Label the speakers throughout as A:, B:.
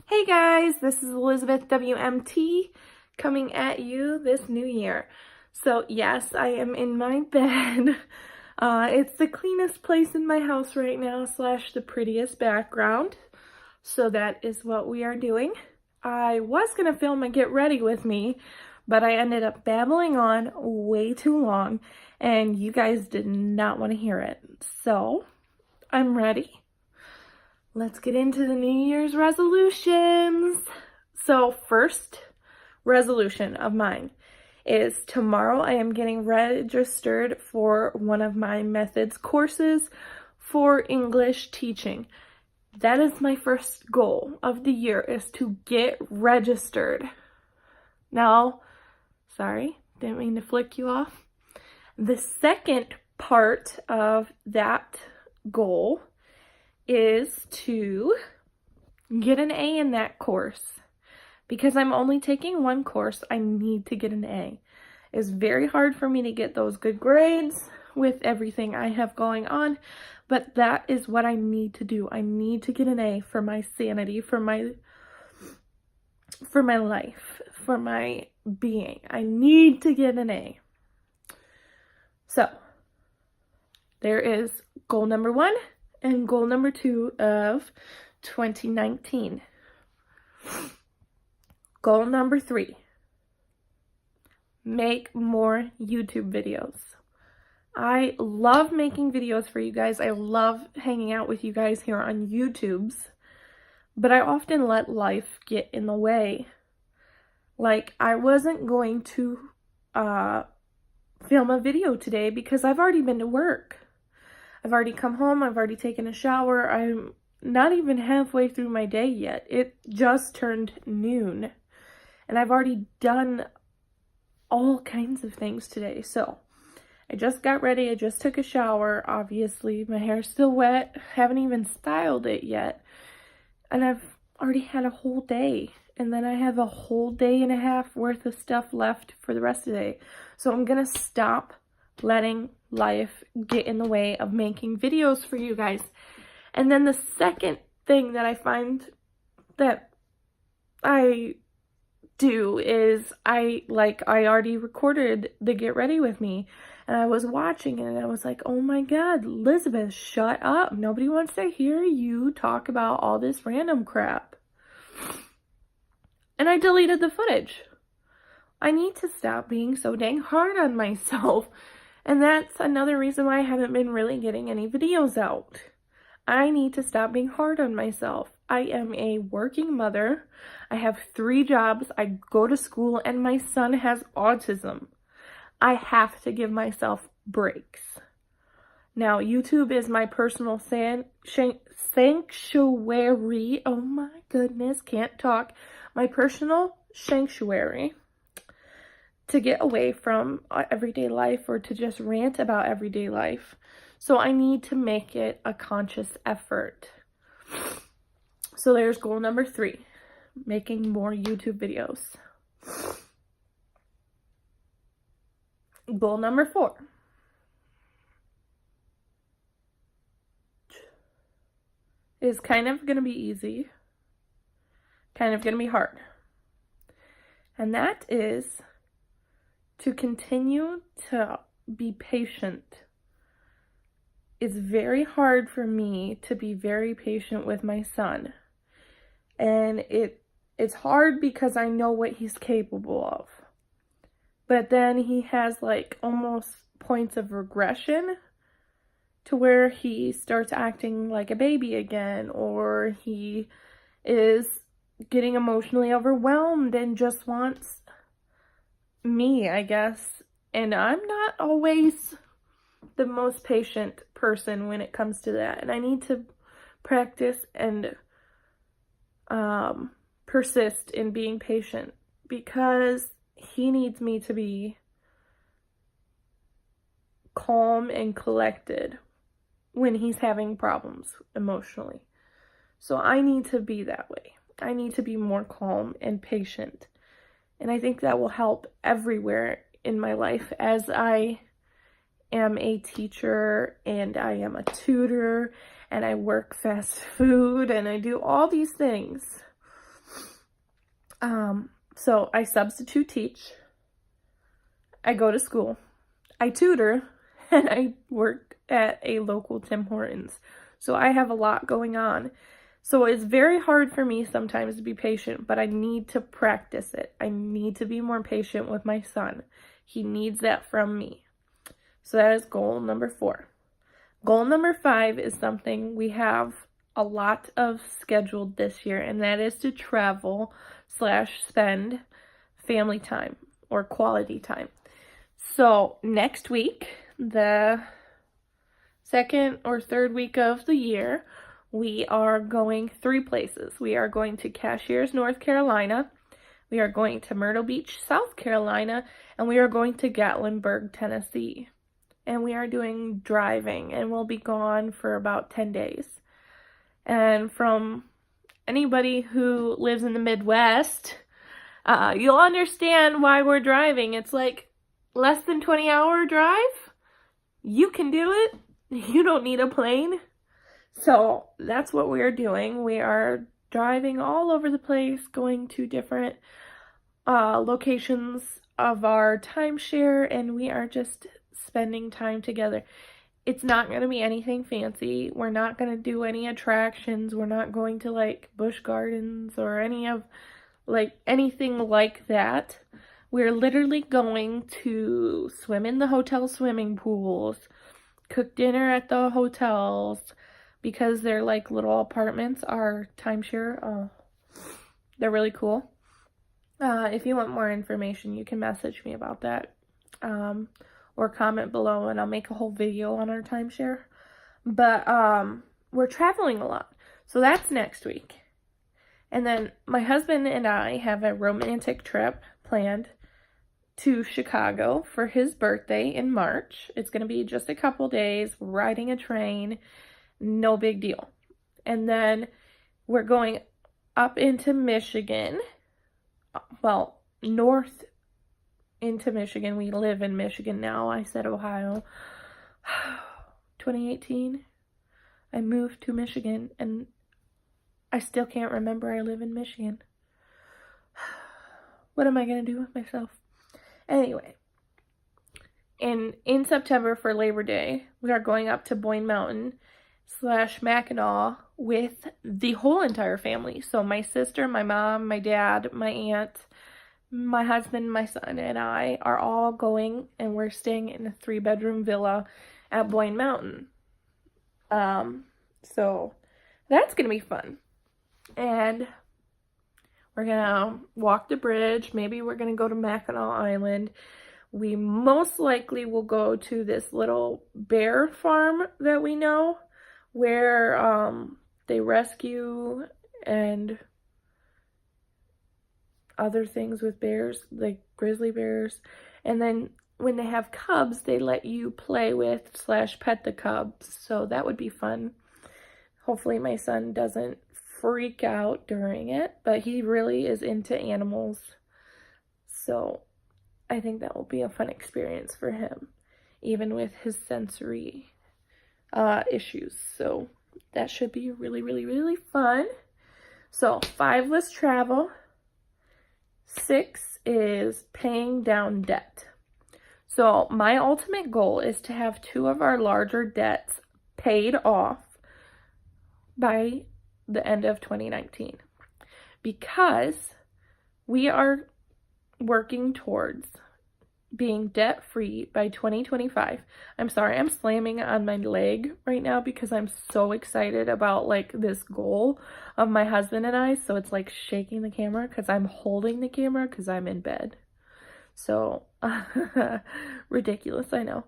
A: Hey guys, this is Elizabeth WMT coming at you this new year. So yes, I am in my bed. It's the cleanest place in my house right now, / the prettiest background. So that is what we are doing. I was gonna film a get ready with me, but I ended up babbling on way too long and you guys did not want to hear it. So I'm ready. Let's get into the New Year's resolutions. So first resolution of mine is tomorrow I am getting registered for one of my methods courses for English teaching. That is my first goal of the year, is to get registered. Now, sorry, didn't mean to flick you off. The second part of that goal is to get an A in that course. Because I'm only taking one course, I need to get an A. It's very hard for me to get those good grades with everything I have going on, but that is what I need to do. I need to get an A for my sanity, for my life, for my being. I need to get an A. So, there is goal number 1 and goal number 2 of 2019. Goal number 3, make more YouTube videos. I love making videos for you guys. I love hanging out with you guys here on YouTube's, but I often let life get in the way. Like, I wasn't going to film a video today because I've already been to work. I've already come home, I've already taken a shower. I'm not even halfway through my day yet. It just turned noon. And I've already done all kinds of things today. So I just got ready. I just took a shower. Obviously, my hair's still wet. Haven't even styled it yet. And I've already had a whole day. And then I have a whole day and a half worth of stuff left for the rest of the day. So I'm going to stop letting life get in the way of making videos for you guys. And then the second thing that I find that I do is I already recorded the get ready with me and I was watching it and I was like, oh my God, Elizabeth, shut up. Nobody wants to hear you talk about all this random crap. And I deleted the footage. I need to stop being so dang hard on myself. And that's another reason why I haven't been really getting any videos out. I need to stop being hard on myself. I am a working mother. I have 3 jobs. I go to school and my son has autism. I have to give myself breaks. Now, YouTube is my personal sanctuary. Oh my goodness, can't talk. My personal sanctuary to get away from everyday life or to just rant about everyday life. So I need to make it a conscious effort. So there's goal number 3, making more YouTube videos. Goal number 4, is kind of going to be easy, kind of going to be hard. And that is to continue to be patient. It's very hard for me to be very patient with my son. And it's hard because I know what he's capable of. But then he has like almost points of regression to where he starts acting like a baby again, or he is getting emotionally overwhelmed and just wants me, I guess. And I'm not always the most patient person when it comes to that. And I need to practice and persist in being patient because he needs me to be calm and collected when he's having problems emotionally. So I need to be that way. I need to be more calm and patient. And I think that will help everywhere in my life as I am a teacher and I am a tutor and I work fast food and I do all these things. So I substitute teach, I go to school, I tutor, and I work at a local Tim Hortons. So I have a lot going on. So it's very hard for me sometimes to be patient, but I need to practice it. I need to be more patient with my son. He needs that from me. So that is goal number 4. Goal number 5 is something we have a lot of scheduled this year, and that is to travel / spend family time or quality time. So next week, the second or third week of the year, we are going 3 places. We are going to Cashiers, North Carolina. We are going to Myrtle Beach, South Carolina, and we are going to Gatlinburg, Tennessee. And we are doing driving, and we'll be gone for about 10 days. And from anybody who lives in the Midwest, you'll understand why we're driving. It's like less than 20-hour drive. You can do it. You don't need a plane. So that's what we're doing. We are driving all over the place, going to different locations of our timeshare, and we are just spending time together. It's not going to be anything fancy. We're not going to do any attractions. We're not going to like Busch Gardens or anything like that. We're literally going to swim in the hotel swimming pools, cook dinner at the hotels, because they're like little apartments, our timeshare. They're really cool. If you want more information, you can message me about that. Or comment below, and I'll make a whole video on our timeshare. But we're traveling a lot. So that's next week. And then my husband and I have a romantic trip planned to Chicago for his birthday in March. It's going to be just a couple days, riding a train, no big deal. And then we're going up into Michigan, well, north into Michigan. We live in Michigan now. I said Ohio. 2018, I moved to Michigan, and I still can't remember I live in Michigan. What am I going to do with myself? Anyway, in September for Labor Day, we are going up to Boyne Mountain / Mackinac with the whole entire family. So my sister, my mom, my dad, my aunt, my husband, my son, and I are all going, and we're staying in a 3-bedroom villa at Boyne Mountain. So that's going to be fun. And we're going to walk the bridge. Maybe we're going to go to Mackinac Island. We most likely will go to this little bear farm that we know, where they rescue and other things with bears, like grizzly bears. And then when they have cubs, they let you play with / pet the cubs. So that would be fun. Hopefully my son doesn't freak out during it, but he really is into animals. So I think that will be a fun experience for him, even with his sensory issues. So that should be really, really, really fun. So 5 was travel. 6 is paying down debt. So my ultimate goal is to have 2 of our larger debts paid off by the end of 2019, because we are working towards being debt-free by 2025. I'm sorry, I'm slamming on my leg right now because I'm so excited about like this goal of my husband and I. So it's like shaking the camera because I'm holding the camera because I'm in bed. So ridiculous, I know.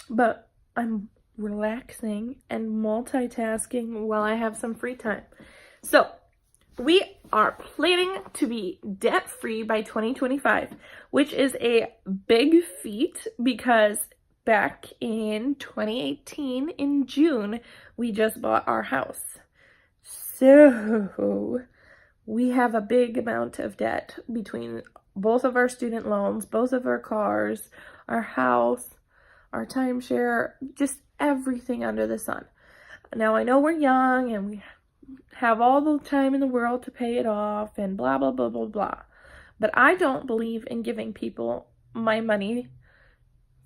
A: But I'm relaxing and multitasking while I have some free time. So we are planning to be debt-free by 2025, which is a big feat because back in 2018, in June, we just bought our house. So we have a big amount of debt between both of our student loans, both of our cars, our house, our timeshare, just everything under the sun. Now, I know we're young and have all the time in the world to pay it off and blah, blah, blah, blah, blah. But I don't believe in giving people my money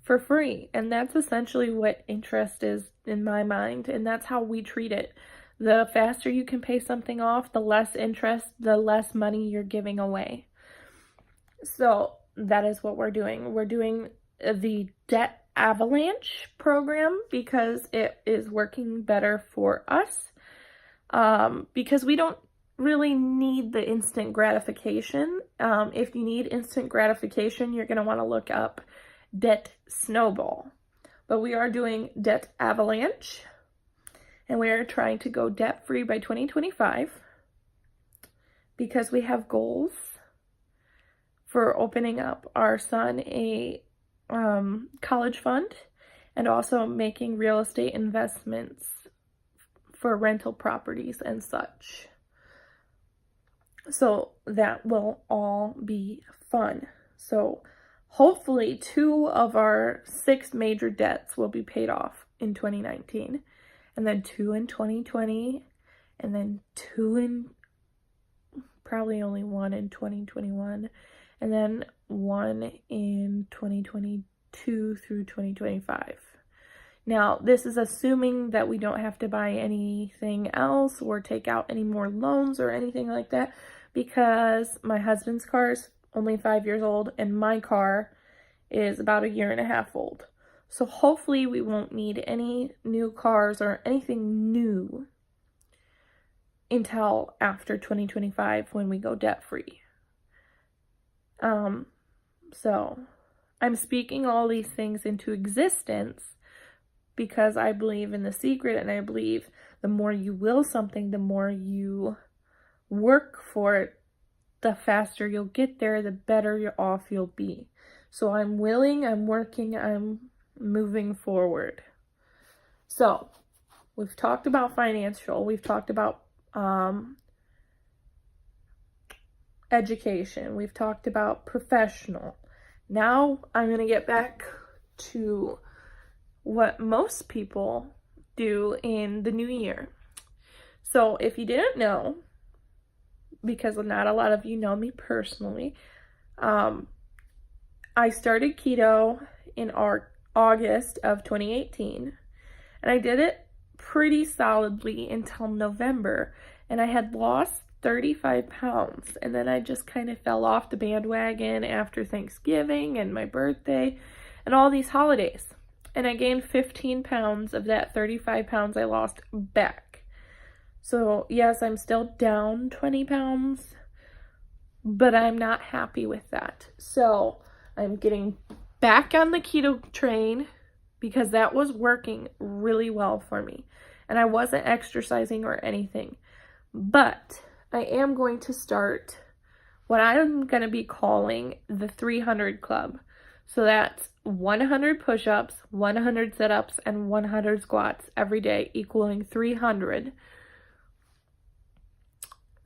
A: for free. And that's essentially what interest is in my mind. And that's how we treat it. The faster you can pay something off, the less interest, the less money you're giving away. So that is what we're doing. We're doing the debt avalanche program because it is working better for us. Because we don't really need the instant gratification. If you need instant gratification, you're going to want to look up debt snowball. But we are doing debt avalanche, and we are trying to go debt-free by 2025 because we have goals for opening up our son a college fund and also making real estate investments for rental properties and such. So that will all be fun. So hopefully 2 of our 6 major debts will be paid off in 2019, and then 2 in 2020, and then 2 in, probably only 1 in 2021, and then 1 in 2022 through 2025. Now, this is assuming that we don't have to buy anything else or take out any more loans or anything like that, because my husband's car is only 5 years old and my car is about 1.5 years old. So hopefully we won't need any new cars or anything new until after 2025 when we go debt-free. So I'm speaking all these things into existence because I believe in the secret, and I believe the more you will something, the more you work for it, the faster you'll get there, the better off you'll be. So I'm willing, I'm working, I'm moving forward. So we've talked about financial, we've talked about education, we've talked about professional. Now I'm going to get back to what most people do in the new year. So if you didn't know, because not a lot of you know me personally, I started keto in August of 2018, and I did it pretty solidly until November, and I had lost 35 pounds, and then I just kind of fell off the bandwagon after Thanksgiving and my birthday and all these holidays, and I gained 15 pounds of that 35 pounds I lost back. So yes, I'm still down 20 pounds, but I'm not happy with that. So I'm getting back on the keto train because that was working really well for me, and I wasn't exercising or anything. But I am going to start what I'm going to be calling the 300 Club. So that's 100 push-ups, 100 sit-ups, and 100 squats every day, equaling 300.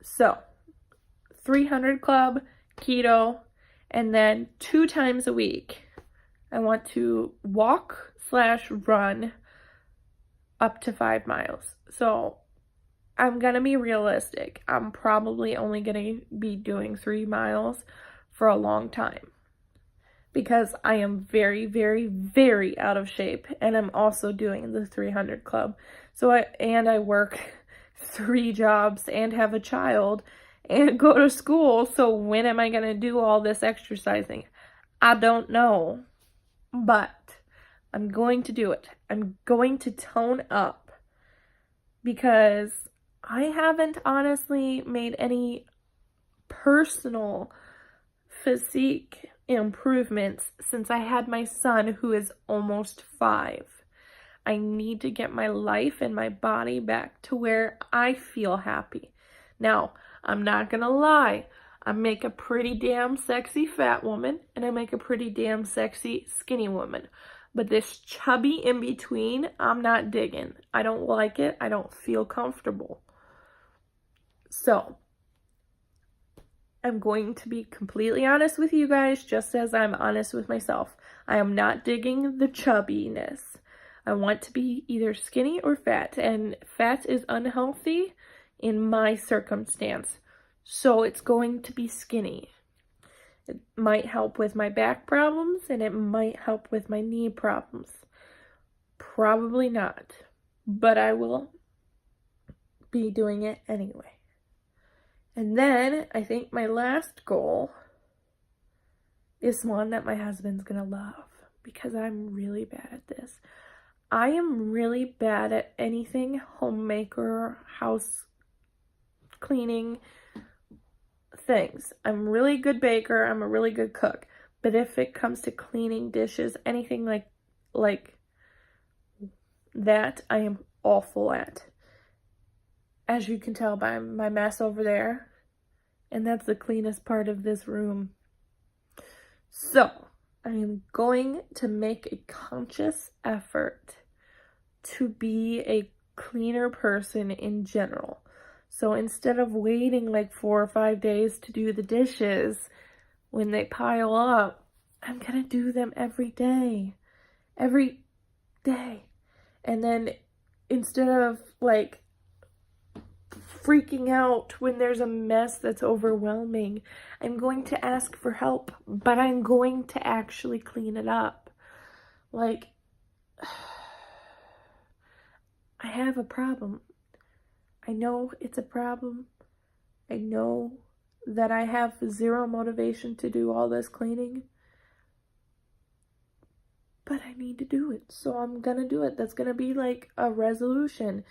A: So 300 Club, keto, and then 2 times a week, I want to walk/run up to 5 miles. So I'm going to be realistic. I'm probably only going to be doing 3 miles for a long time because I am very, very, very out of shape, and I'm also doing the 300 Club. So I work 3 jobs and have a child and go to school. So when am I going to do all this exercising? I don't know, but I'm going to do it. I'm going to tone up because I haven't honestly made any personal physique improvements since I had my son, who is almost 5. I need to get my life and my body back to where I feel happy. Now, I'm not gonna lie, I make a pretty damn sexy fat woman, and I make a pretty damn sexy skinny woman. But this chubby in between, I'm not digging. I don't like it. I don't feel comfortable. So I'm going to be completely honest with you guys, just as I'm honest with myself. I am not digging the chubbiness. I want to be either skinny or fat, and fat is unhealthy in my circumstance. So it's going to be skinny. It might help with my back problems and it might help with my knee problems. Probably not, but I will be doing it anyway. And then I think my last goal is one that my husband's gonna love, because I'm really bad at this. I am really bad at anything homemaker, house cleaning things. I'm a really good baker, I'm a really good cook, but if it comes to cleaning dishes, anything like that, I am awful at. As you can tell by my mess over there, and that's the cleanest part of this room. So, I am going to make a conscious effort to be a cleaner person in general. So instead of waiting like 4 or 5 days to do the dishes when they pile up, I'm gonna do them every day. Every day. And then instead of like freaking out when there's a mess that's overwhelming, I'm going to ask for help, but I'm going to actually clean it up. Like, I have a problem. I know it's a problem. I know that I have zero motivation to do all this cleaning, but I need to do it, so I'm gonna do it. That's gonna be like a resolution.